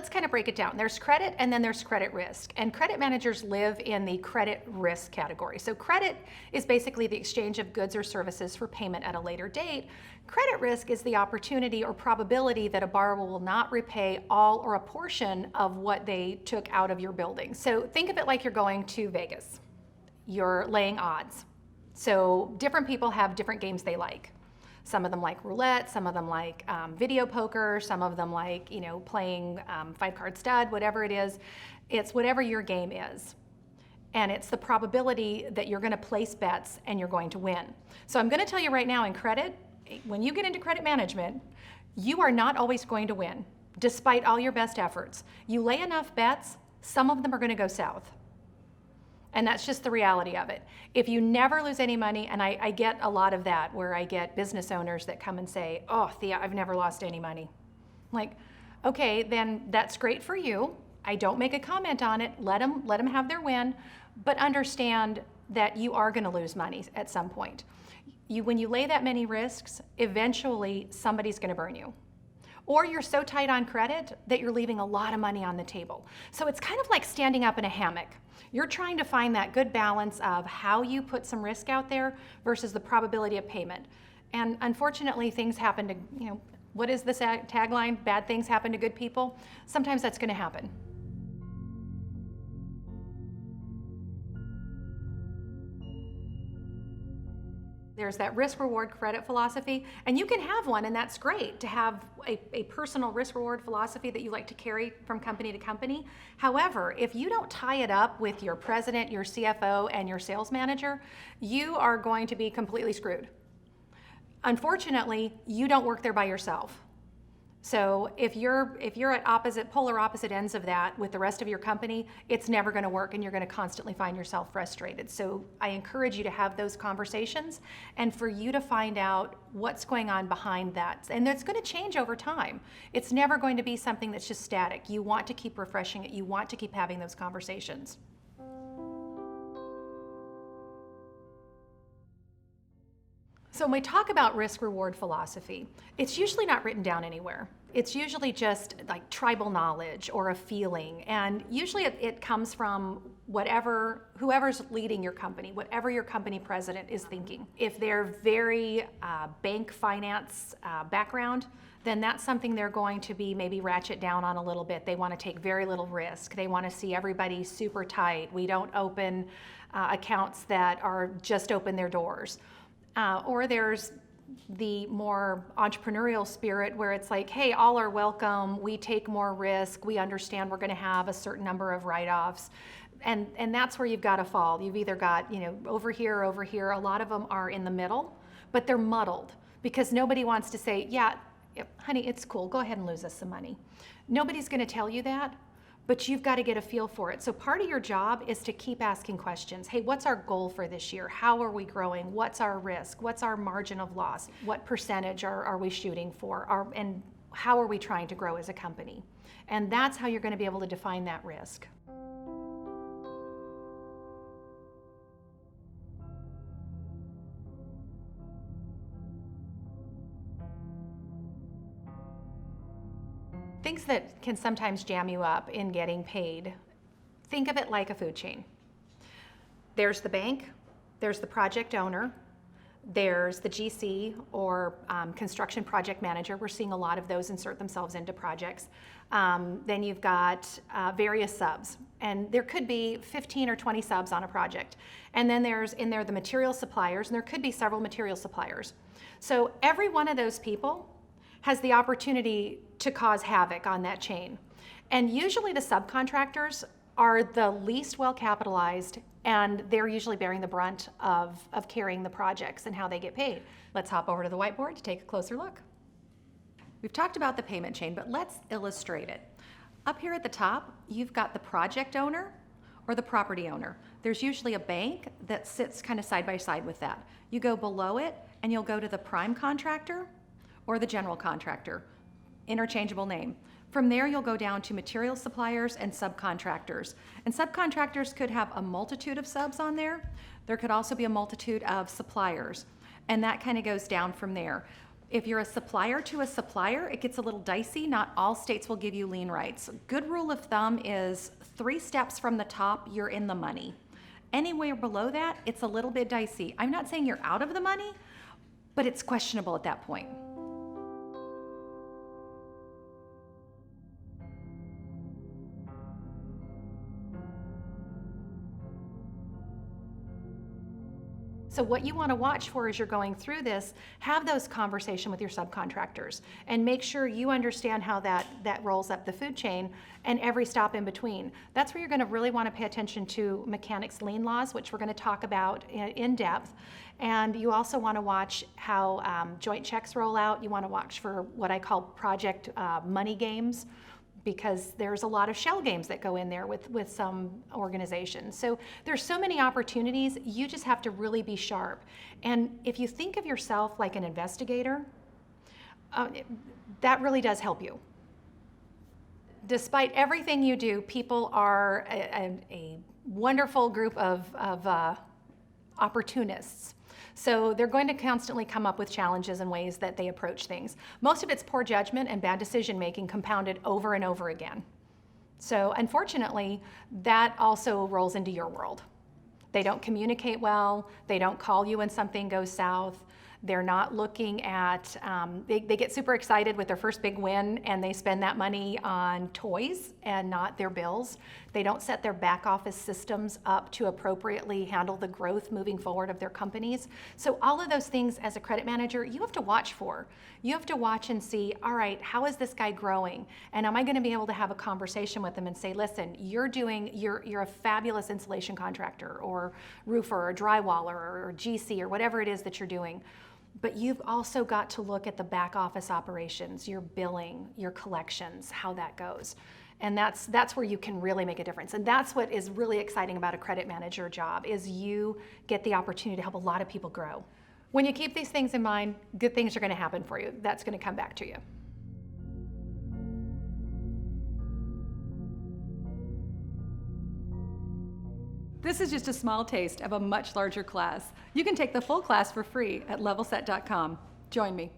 let's kind of break it down. There's credit and then there's credit risk. And credit managers live in the credit risk category. So credit is basically the exchange of goods or services for payment at a later date. Credit risk is the opportunity or probability that a borrower will not repay all or a portion of what they took out of your building. So think of it like you're going to Vegas. You're laying odds. So different people have different games they like. Some of them like roulette, some of them like video poker, some of them like, playing 5-card stud, whatever it is. It's whatever your game is. And it's the probability that you're going to place bets and you're going to win. So I'm going to tell you right now in credit, when you get into credit management, you are not always going to win, despite all your best efforts. You lay enough bets, some of them are going to go south. And that's just the reality of it. If you never lose any money, and I get a lot of that, where I get business owners that come and say, oh, Thea, I've never lost any money. Like, okay, then that's great for you. I don't make a comment on it. Let them have their win, but understand that you are going to lose money at some point. When you lay that many risks, eventually somebody's going to burn you. Or you're so tight on credit that you're leaving a lot of money on the table. So it's kind of like standing up in a hammock. You're trying to find that good balance of how you put some risk out there versus the probability of payment. And unfortunately, things happen to, what is the tagline? Bad things happen to good people. Sometimes that's going to happen. There's that risk-reward credit philosophy, and you can have one, and that's great to have a personal risk-reward philosophy that you like to carry from company to company. However, if you don't tie it up with your president, your CFO, and your sales manager, you are going to be completely screwed. Unfortunately, you don't work there by yourself. So if you're at polar opposite ends of that with the rest of your company, it's never going to work and you're going to constantly find yourself frustrated. So I encourage you to have those conversations and for you to find out what's going on behind that. And it's going to change over time. It's never going to be something that's just static. You want to keep refreshing it. You want to keep having those conversations. So when we talk about risk-reward philosophy, it's usually not written down anywhere. It's usually just like tribal knowledge or a feeling, and usually it comes from whoever's leading your company, whatever your company president is thinking. If they're very bank finance background, then that's something they're going to be maybe ratchet down on a little bit. They want to take very little risk. They want to see everybody super tight. We don't open accounts that are just open their doors. Or there's the more entrepreneurial spirit where it's like, hey, all are welcome, we take more risk, we understand we're going to have a certain number of write-offs. And that's where you've got to fall. You've either got, over here or over here. A lot of them are in the middle, but they're muddled because nobody wants to say, yeah, honey, it's cool, go ahead and lose us some money. Nobody's going to tell you that. But you've got to get a feel for it. So part of your job is to keep asking questions. Hey, what's our goal for this year? How are we growing? What's our risk? What's our margin of loss? What percentage are we shooting for? And how are we trying to grow as a company? And that's how you're going to be able to define that risk. Things that can sometimes jam you up in getting paid, think of it like a food chain. There's the bank, there's the project owner, there's the GC or construction project manager. We're seeing a lot of those insert themselves into projects. Then you've got various subs, and there could be 15 or 20 subs on a project. And then there's in there the material suppliers, and there could be several material suppliers. So every one of those people has the opportunity to cause havoc on that chain. And usually the subcontractors are the least well capitalized, and they're usually bearing the brunt of carrying the projects and how they get paid. Let's hop over to the whiteboard to take a closer look. We've talked about the payment chain, but let's illustrate it. Up here at the top, you've got the project owner or the property owner. There's usually a bank that sits kind of side by side with that. You go below it and you'll go to the prime contractor or the general contractor, interchangeable name. From there, you'll go down to material suppliers and subcontractors. And subcontractors could have a multitude of subs on there. There could also be a multitude of suppliers. And that kind of goes down from there. If you're a supplier to a supplier, it gets a little dicey. Not all states will give you lien rights. Good rule of thumb is 3 steps from the top, you're in the money. Anywhere below that, it's a little bit dicey. I'm not saying you're out of the money, but it's questionable at that point. So what you want to watch for as you're going through this, have those conversations with your subcontractors and make sure you understand how that rolls up the food chain and every stop in between. That's where you're going to really want to pay attention to mechanics lien laws, which we're going to talk about in depth. And you also want to watch how joint checks roll out. You want to watch for what I call project money games, because there's a lot of shell games that go in there with some organizations. So there's so many opportunities, you just have to really be sharp. And if you think of yourself like an investigator, that really does help you. Despite everything you do, people are a wonderful group of opportunists. So they're going to constantly come up with challenges and ways that they approach things. Most of it's poor judgment and bad decision making compounded over and over again. So unfortunately, that also rolls into your world. They don't communicate well, they don't call you when something goes south. They're not looking at, they get super excited with their first big win and they spend that money on toys and not their bills. They don't set their back office systems up to appropriately handle the growth moving forward of their companies. So all of those things as a credit manager, you have to watch for. You have to watch and see, all right, how is this guy growing? And am I gonna be able to have a conversation with them and say, listen, you're a fabulous insulation contractor or roofer or drywaller or GC or whatever it is that you're doing. But you've also got to look at the back office operations, your billing, your collections, how that goes. And that's where you can really make a difference. And that's what is really exciting about a credit manager job, is you get the opportunity to help a lot of people grow. When you keep these things in mind, good things are going to happen for you. That's going to come back to you. This is just a small taste of a much larger class. You can take the full class for free at levelset.com. Join me.